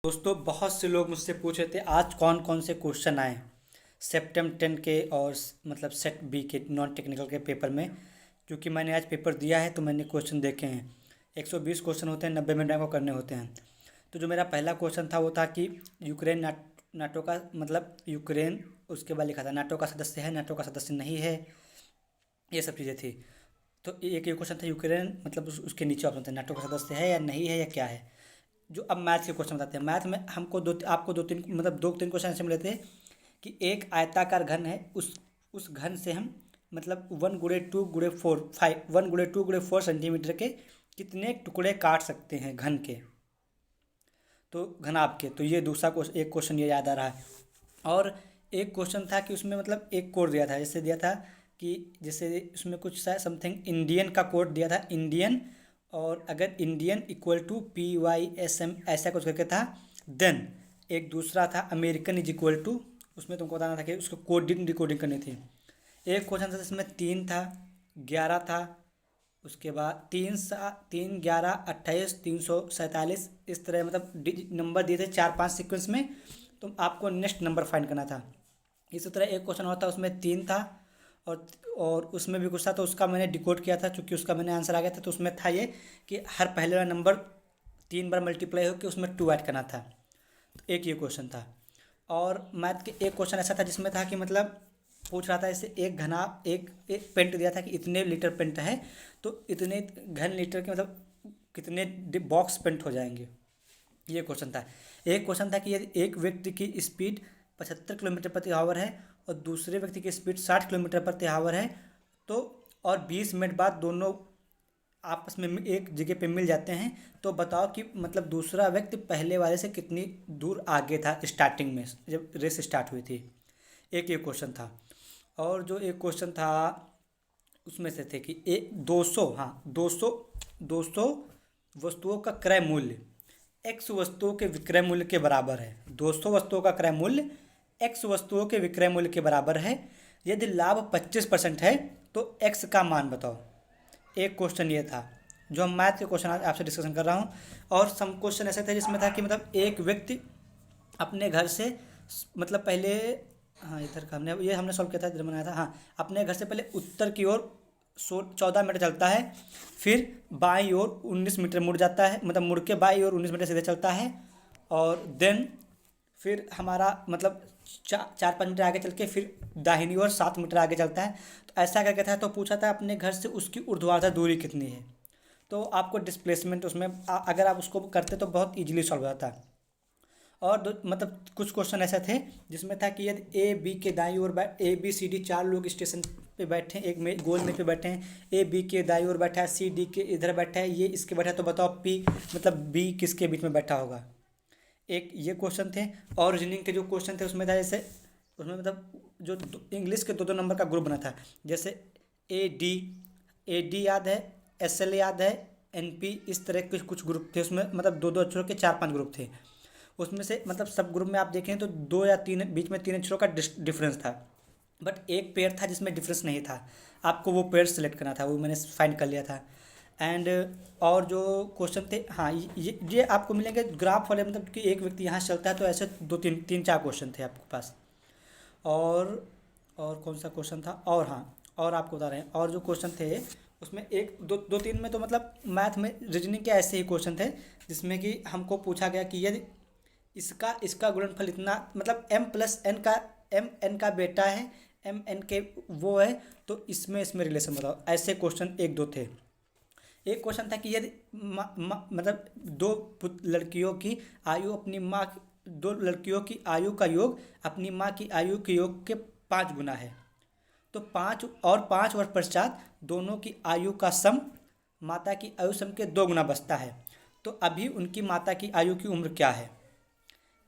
दोस्तों, बहुत से लोग मुझसे पूछ रहे थे आज कौन कौन से क्वेश्चन आए सेप्टेम 10 के और मतलब सेट बी के नॉन टेक्निकल के पेपर में। क्योंकि मैंने आज पेपर दिया है तो मैंने क्वेश्चन देखे हैं। 120 क्वेश्चन होते हैं, 90 मिनट को करने होते हैं। तो जो मेरा पहला क्वेश्चन था वो था कि यूक्रेन नाटो का मतलब यूक्रेन उसके बाद लिखा था नाटो का सदस्य है, नाटो का सदस्य नहीं है, ये सब चीज़ें थी। तो एक ये क्वेश्चन था यूक्रेन मतलब उसके नीचे ऑप्शन थे नाटो का सदस्य है या नहीं है या क्या है। जो अब मैथ के क्वेश्चन बताते हैं। मैथ में हमको आपको दो तीन मतलब दो तीन क्वेश्चन ऐसे मिले थे कि एक आयताकार घन है, उस घन से हम मतलब 1 × 2 × 4 5 1 × 2 × 4 सेंटीमीटर के कितने टुकड़े काट सकते हैं घन के। तो घनाभ के। तो ये दूसरा क्वेश्चन, एक क्वेश्चन ये याद आ रहा है। और एक क्वेश्चन था कि उसमें मतलब एक कोड दिया था, जैसे दिया था कि जैसे उसमें कुछ सा समथिंग इंडियन का कोड दिया था, इंडियन, और अगर इंडियन इक्वल टू PYSM ऐसा कुछ करके था। देन एक दूसरा था अमेरिकन इज इक्वल टू, उसमें तुमको बताना था कि उसको कोडिंग डिकोडिंग करनी थी। एक क्वेश्चन था जिसमें 3 था, 11 था, उसके बाद 3 11 28 347 इस तरह मतलब नंबर दिए थे 4 5 सीक्वेंस में। तो आपको नेक्स्ट नंबर फाइंड करना था। इसी तरह एक क्वेश्चन और था, उसमें 3 था और और उसमें भी कुछ था, तो उसका मैंने डिकोड किया था क्योंकि उसका मैंने आंसर आ गया था। तो उसमें था ये कि हर पहले वाला नंबर 3 बार मल्टीप्लाई होकर उसमें 2 ऐड करना था। तो एक ये क्वेश्चन था। और मैथ के एक क्वेश्चन ऐसा था जिसमें था कि मतलब पूछ रहा था इससे एक पेंट दिया था कि इतने लीटर पेंट है, तो इतने घन लीटर के मतलब कितने बॉक्स पेंट हो जाएंगे, ये क्वेश्चन था। एक क्वेश्चन था कि यदि एक व्यक्ति की स्पीड 75 किलोमीटर प्रति आवर है और दूसरे व्यक्ति की स्पीड 60 किलोमीटर प्रति आवर है, तो और 20 मिनट बाद दोनों आपस में एक जगह पे मिल जाते हैं, तो बताओ कि मतलब दूसरा व्यक्ति पहले वाले से कितनी दूर आगे था स्टार्टिंग में जब रेस स्टार्ट हुई थी। एक ये क्वेश्चन था। और जो एक क्वेश्चन था उसमें से थे कि एक 200, हाँ 200 वस्तुओं का क्रय मूल्य एक्स वस्तुओं के विक्रय मूल्य के बराबर है। 200 वस्तुओं का क्रय मूल्य एक्स वस्तुओं के विक्रय मूल्य के बराबर है। यदि लाभ 25% है तो एक्स का मान बताओ। एक क्वेश्चन ये था जो हम मैथ के क्वेश्चन आज आपसे डिस्कशन कर रहा हूँ। और सम क्वेश्चन ऐसे थे जिसमें था कि मतलब एक व्यक्ति अपने घर से मतलब पहले, हाँ इधर का हमने सॉल्व किया था, इधर बनाया था। हाँ, अपने घर से पहले उत्तर की ओर 14 मीटर चलता है, फिर बाईं ओर 19 मीटर मुड़ जाता है, मतलब मुड़ के बाईं ओर 19 मीटर सीधे चलता है, और देन फिर हमारा मतलब 4 5 मीटर आगे चल के फिर दाहिनी ओर 7 मीटर आगे चलता है। तो ऐसा करके था। तो पूछा था अपने घर से उसकी ऊर्ध्वाधर दूरी कितनी है। तो आपको डिस्प्लेसमेंट उसमें अगर आप उसको करते तो बहुत ईजिली सॉल्व हो जाता। और मतलब कुछ क्वेश्चन ऐसे थे जिसमें था कि यदि A B के दाईं ओर ABCD 4 लोग स्टेशन पे बैठे हैं, एक में गोल मेज पे बैठे हैं, A B के दाईं ओर बैठा है, C D के इधर बैठा है, ये इसके बैठा है, तो बताओ P मतलब B किसके बीच में बैठा होगा। एक ये क्वेश्चन थे। और रीजनिंग के जो क्वेश्चन थे उसमें था जैसे उसमें मतलब जो इंग्लिश के 2 2 नंबर का ग्रुप बना था, जैसे AD याद है, SL याद है, NP, इस तरह के कुछ ग्रुप थे उसमें, मतलब 2 2 अक्षरों के 4 5 ग्रुप थे। उसमें से मतलब सब ग्रुप में आप देखें तो 2 या 3 बीच में 3 अक्षरों का डिफरेंस था। बट एक पेयर था जिसमें डिफरेंस नहीं था, आपको वो पेयर सेलेक्ट करना था, वो मैंने फाइंड कर लिया था। एंड और जो क्वेश्चन थे, हाँ ये आपको मिलेंगे ग्राफ वाले, मतलब कि एक व्यक्ति यहाँ से चलता है, तो ऐसे 2 3 4 क्वेश्चन थे आपके पास। और और कौन सा क्वेश्चन था, और हाँ, और आपको बता रहे हैं और जो क्वेश्चन थे उसमें एक दो दो तीन में तो मतलब मैथ में रीजनिंग के ऐसे ही क्वेश्चन थे जिसमें कि हमको पूछा गया कि यदि इसका इसका गुणनफल इतना मतलब m+n का बेटा है, m n के वो है, तो इसमें रिलेशन बताओ। ऐसे क्वेश्चन एक दो थे। एक क्वेश्चन था कि यदि मतलब लड़कियों की आयु अपनी माँ 2 लड़कियों की आयु का योग अपनी माँ की आयु के योग के 5 गुना है, तो 5 वर्ष पश्चात दोनों की आयु का सम माता की आयु सम के 2 गुना बचता है, तो अभी उनकी माता की आयु की उम्र क्या है।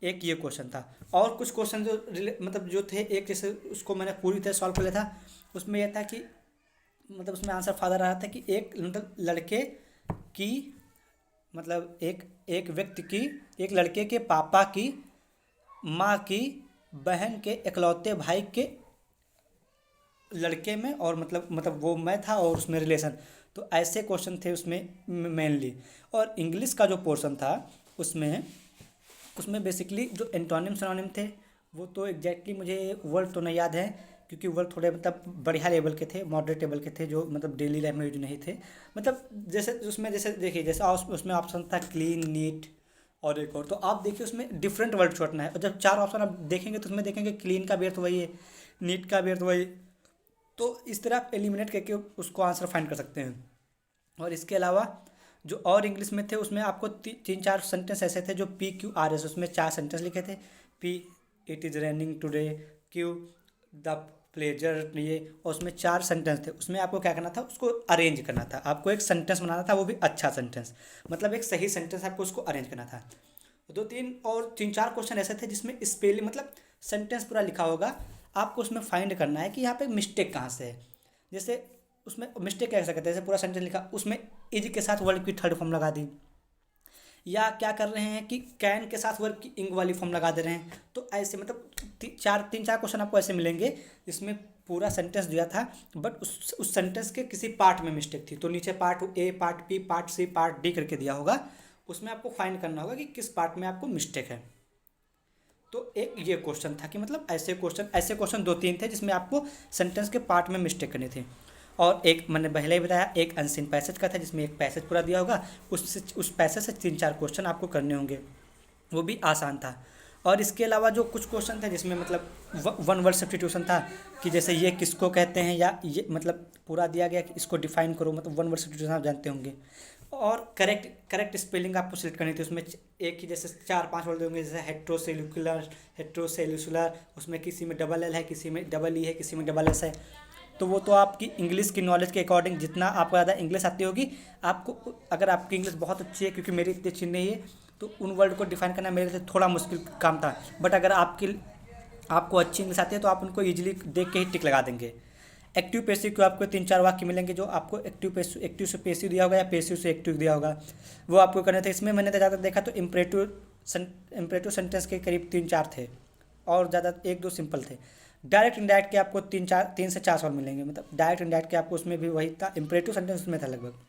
एक ये क्वेश्चन था। और कुछ क्वेश्चन जो मतलब जो थे, एक जैसे उसको मैंने पूरी तरह सॉल्व कर लिया था। उसमें यह था कि मतलब उसमें आंसर फादर रहा था कि एक मतलब लड़के की मतलब एक व्यक्ति की एक लड़के के पापा की माँ की बहन के इकलौते भाई के लड़के में, और मतलब वो मैं था और उसमें रिलेशन। तो ऐसे क्वेश्चन थे उसमें मेनली। और इंग्लिश का जो पोर्शन था उसमें उसमें बेसिकली जो एंटोनिम सिनोनिम थे वो तो एग्जैक्टली मुझे वर्ड तो नहीं याद है, क्योंकि वर्ड थोड़े मतलब बढ़िया लेवल के थे, मॉडरेट लेवल के थे, जो मतलब डेली लाइफ में यूज नहीं थे। मतलब जैसे उसमें जैसे देखिए, जैसे उसमें ऑप्शन था क्लीन, नीट और एक और, तो आप देखिए उसमें डिफरेंट वर्ड छोड़ना है, और जब चार ऑप्शन आप देखेंगे तो उसमें देखेंगे क्लीन का भी अर्थ वही है, नीट का भी अर्थ वही, तो इस तरह आप एलिमिनेट करके उसको आंसर फाइंड कर सकते हैं। और इसके अलावा जो और इंग्लिश में थे उसमें आपको तीन चार सेंटेंस ऐसे थे जो PQRS, उसमें चार सेंटेंस लिखे थे। P, it is raining today. Q, the pleasure, ये, और उसमें चार सेंटेंस थे। उसमें आपको क्या करना था, उसको अरेंज करना था, आपको एक सेंटेंस बनाना था, वो भी अच्छा सेंटेंस, मतलब एक सही सेंटेंस आपको उसको अरेंज करना था। दो तीन और तीन चार क्वेश्चन ऐसे थे जिसमें स्पेलिंग मतलब सेंटेंस पूरा लिखा होगा, आपको उसमें फाइंड करना है कि यहाँ पे मिस्टेक कहाँ से है। जैसे उसमें मिस्टेक कैसे करते हैं, जैसे पूरा सेंटेंस लिखा, उसमें इज के साथ वर्ब की थर्ड फॉर्म लगा दी, या क्या कर रहे हैं कि कैन के साथ वर्ब की इंग वाली फॉर्म लगा दे रहे हैं। तो ऐसे मतलब तीन चार क्वेश्चन आपको ऐसे मिलेंगे जिसमें पूरा सेंटेंस दिया था, बट उस सेंटेंस के किसी पार्ट में मिस्टेक थी। तो नीचे part A, part B, part C, part D करके दिया होगा, उसमें आपको फाइंड करना होगा कि किस पार्ट में आपको मिस्टेक है। तो एक ये क्वेश्चन था कि मतलब ऐसे क्वेश्चन दो तीन थे जिसमें आपको सेंटेंस के पार्ट में मिस्टेक करनी थी। और एक मैंने पहले ही बताया, एक अनसीन पैसेज का था जिसमें एक पैसेज पूरा दिया होगा, उस पैसेज से तीन चार क्वेश्चन आपको करने होंगे, वो भी आसान था। और इसके अलावा जो कुछ क्वेश्चन थे जिसमें मतलब वन वर्ड सब्स्टिट्यूशन था, कि जैसे ये किसको कहते हैं, या ये मतलब पूरा दिया गया कि इसको डिफाइन करो, मतलब वन वर्ड सब्स्टिट्यूशन आप जानते होंगे। और करेक्ट स्पेलिंग आपको सिलेक्ट करनी थी, उसमें एक ही जैसे चार पांच वर्ड होंगे, जैसे हेट्रोसेल्युलर, उसमें किसी में डबल एल है, किसी में डबल ई है, किसी में डबल एस है। तो वो तो आपकी इंग्लिश की नॉलेज के अकॉर्डिंग, जितना आपको ज़्यादा इंग्लिश आती होगी, आपको, अगर आपकी इंग्लिश बहुत अच्छी है, क्योंकि मेरी इतनी अच्छी नहीं है, तो उन वर्ड को डिफाइन करना मेरे लिए थोड़ा मुश्किल काम था। बट अगर आपको अच्छी इंग्लिश आती है तो आप उनको ईजिली देख के ही टिक लगा देंगे। एक्टिव पैसिव को आपको तीन चार वाक्य मिलेंगे जो आपको एक्टिव से पैसिव दिया होगा या पैसिव से एक्टिव दिया होगा, वो आपको करने थे। इसमें मैंने ज़्यादा देखा तो इम्परेटिव सेंटेंस के करीब तीन चार थे, और ज़्यादा एक दो सिंपल थे। डायरेक्ट इनडायरेक्ट के आपको तीन से चार सवाल मिलेंगे, मतलब डायरेक्ट इनडायरेक्ट के आपको उसमें भी वही था, इम्परेटिव सेंटेंस उसमें था लगभग।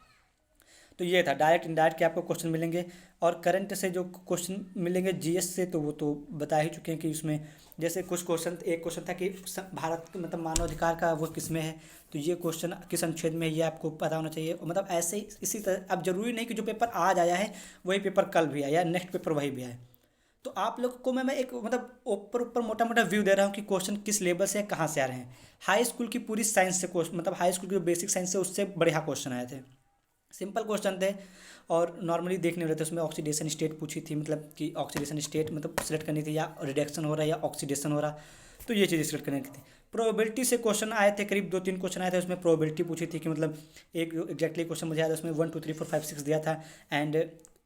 तो ये था डायरेक्ट इनडायरेक्ट के आपको क्वेश्चन मिलेंगे। और करंट से जो क्वेश्चन मिलेंगे जीएस से, तो वो तो बता ही चुके हैं कि उसमें जैसे कुछ क्वेश्चन, एक क्वेश्चन था कि भारत के मतलब मानवाधिकार का वो किस में है, तो ये क्वेश्चन किस अनुच्छेद में है, ये आपको पता होना चाहिए। मतलब ऐसे ही इसी तरह, अब जरूरी नहीं कि जो पेपर आज आया है वही पेपर कल भी आया, या नेक्स्ट पेपर वही भी आए। तो आप लोग को मैं एक मतलब ऊपर ऊपर मोटा मोटा व्यू दे रहा हूँ कि क्वेश्चन किस लेवल से कहाँ से आ रहे हैं। हाई स्कूल की पूरी साइंस से क्वेश्चन, मतलब हाई स्कूल की जो बेसिक साइंस है उससे बढ़िया क्वेश्चन आए थे, सिंपल क्वेश्चन थे, और नॉर्मली देखने वाले थे। उसमें ऑक्सीडेशन स्टेट पूछी थी, मतलब कि ऑक्सीडेशन स्टेट मतलब सिलेक्ट करनी थी, या रिडक्शन हो रहा है या ऑक्सीडेशन हो रहा, तो ये चीज़ें सिलेक्ट करनी थी। प्रोबेबिलिटी से क्वेश्चन आए थे, करीब दो तीन क्वेश्चन आए थे, उसमें प्रोबेबिलिटी पूछी थी कि मतलब एक एग्जैक्टली क्वेश्चन मुझे याद है, उसमें 1 2 3 4 5 6 दिया था, एंड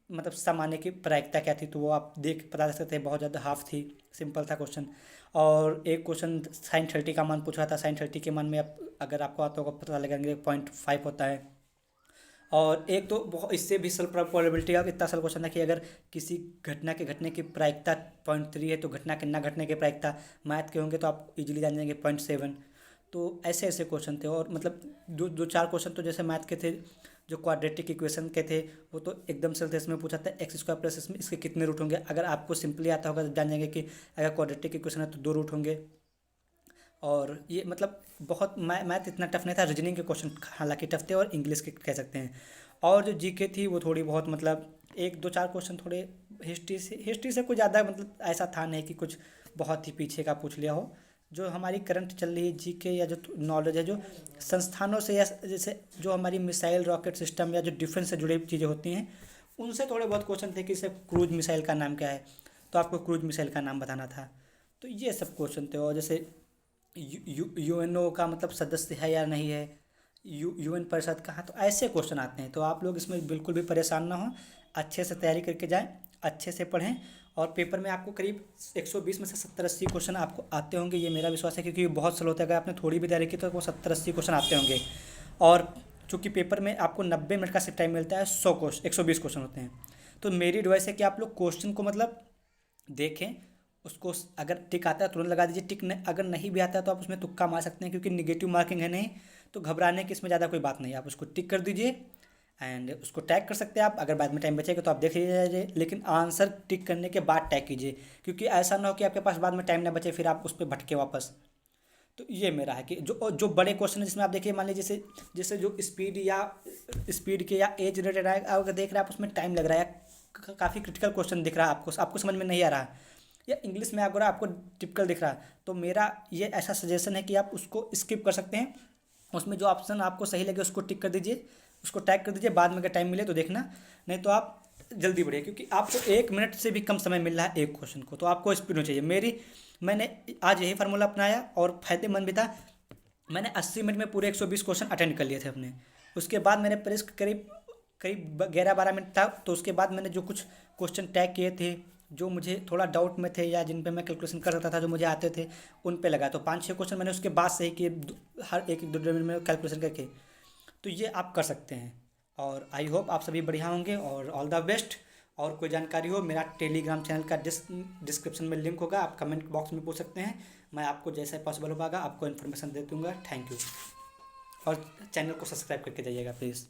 मतलब सामान्य की प्रायिकता क्या थी, तो वो आप देख पता कर सकते हैं, बहुत ज़्यादा हाफ थी, सिंपल था क्वेश्चन। और एक क्वेश्चन साइन 30 का मान पूछा था, साइन 30 के मान में आप अगर आपको आता होगा पता लगेंगे 0.5 होता है। और एक तो बहुत इससे भी सल प्रोबेबिलिटी का इतना सल क्वेश्चन था कि अगर किसी घटना के घटने की प्रायिकता 0.3 है, तो घटना के ना घटने की प्रायिकता मैथ के होंगे तो आप इजीली जान जाएंगे 0.7। तो ऐसे ऐसे क्वेश्चन थे, और मतलब दो चार क्वेश्चन तो जैसे मैथ के थे, जो क्वाड्रेटिक इक्वेशन के थे वो तो एकदम सरल थे। इसमें पूछा था x² प्लस इसमें इसके कितने रूट होंगे, अगर आपको सिंपली आता होगा तो जान जाएंगे कि अगर क्वाड्रेटिक इक्वेशन है तो 2 रूट होंगे। और ये मतलब बहुत मैथ इतना टफ नहीं था, रीजनिंग के क्वेश्चन हालांकि टफ थे, और इंग्लिश के कह सकते हैं। और जो जीके थी वो थोड़ी बहुत मतलब एक दो चार क्वेश्चन थोड़े हिस्ट्री से कुछ ज़्यादा मतलब ऐसा था नहीं कि कुछ बहुत ही पीछे का पूछ लिया हो। जो हमारी करंट चल रही है जीके, या जो नॉलेज है जो संस्थानों से, या जैसे जो हमारी मिसाइल रॉकेट सिस्टम या जो डिफेंस से जुड़ी चीज़ें होती हैं, उनसे थोड़े बहुत क्वेश्चन थे कि जैसे क्रूज मिसाइल का नाम क्या है, तो आपको क्रूज मिसाइल का नाम बताना था। तो ये सब क्वेश्चन थे। और जैसे यूएनओ का मतलब सदस्य है या नहीं है, यूएन परिषद कहाँ, तो ऐसे क्वेश्चन आते हैं। तो आप लोग इसमें बिल्कुल भी परेशान ना हो, अच्छे से तैयारी करके जाएं, अच्छे से पढ़ें, और पेपर में आपको करीब 120 में से 70-80 क्वेश्चन आपको आते होंगे, ये मेरा विश्वास है, क्योंकि ये बहुत सरल होता है। अगर आपने थोड़ी भी तैयारी की तो वो 70-80 क्वेश्चन आते होंगे। और चूँकि पेपर में आपको 90 मिनट का सिर्फ टाइम मिलता है, 120 क्वेश्चन होते हैं। तो मेरी एडवाइस है कि आप लोग क्वेश्चन को मतलब देखें, उसको अगर टिक आता है तुरंत लगा दीजिए, अगर नहीं भी आता है तो आप उसमें तुक्का मार सकते हैं, क्योंकि निगेटिव मार्किंग है नहीं, तो घबराने की इसमें ज़्यादा कोई बात नहीं है। आप उसको टिक कर दीजिए, एंड उसको टैग कर सकते हैं आप, अगर बाद में टाइम बचेगा तो आप देख लीजिए, लेकिन आंसर टिक करने के बाद टैग कीजिए, क्योंकि ऐसा ना हो कि आपके पास बाद में टाइम ना बचे फिर आप उस पर भटके वापस। तो ये मेरा है कि जो जो बड़े क्वेश्चन है जिसमें आप देखिए, मान लीजिए जैसे जैसे जो स्पीड के या एज रिलेटेड है, अगर देख रहे हैं आप उसमें टाइम लग रहा है, काफ़ी क्रिटिकल क्वेश्चन दिख रहा है आपको, आपको समझ में नहीं आ रहा है, या इंग्लिश में आपको टिपिकल दिख रहा है, तो मेरा ये ऐसा सजेशन है कि आप उसको स्किप कर सकते हैं। उसमें जो ऑप्शन आपको सही लगे उसको टिक कर दीजिए, उसको टैग कर दीजिए, बाद में अगर टाइम मिले तो देखना, नहीं तो आप जल्दी बढ़िए, क्योंकि आपको 1 मिनट से भी कम समय मिल रहा है एक क्वेश्चन को, तो आपको स्पीड होनी चाहिए। मैंने आज यही फार्मूला अपनाया और फायदेमंद भी था। मैंने 80 मिनट में पूरे 120 क्वेश्चन अटेंड कर लिए थे अपने। उसके बाद मैंने परीक्षा करीब करीब 11-12 मिनट था, तो उसके बाद मैंने जो कुछ क्वेश्चन टैग किए थे, जो मुझे थोड़ा डाउट में थे या जिन पे मैं कैलकुलेशन कर सकता था, जो मुझे आते थे, उन पे लगा, तो 5-6 क्वेश्चन मैंने उसके बाद सही किए, हर एक एक 2-2 मिनट में कैलकुलेशन करके। तो ये आप कर सकते हैं, और आई होप आप सभी बढ़िया होंगे, और ऑल द बेस्ट। और कोई जानकारी हो, मेरा टेलीग्राम चैनल का डिस्क्रिप्शन में लिंक होगा, आप कमेंट बॉक्स में पूछ सकते हैं, मैं आपको जैसे पॉसिबल हो पाएगा आपको इन्फॉर्मेशन दे दूँगा। थैंक यू, और चैनल को सब्सक्राइब करके जाइएगा प्लीज़।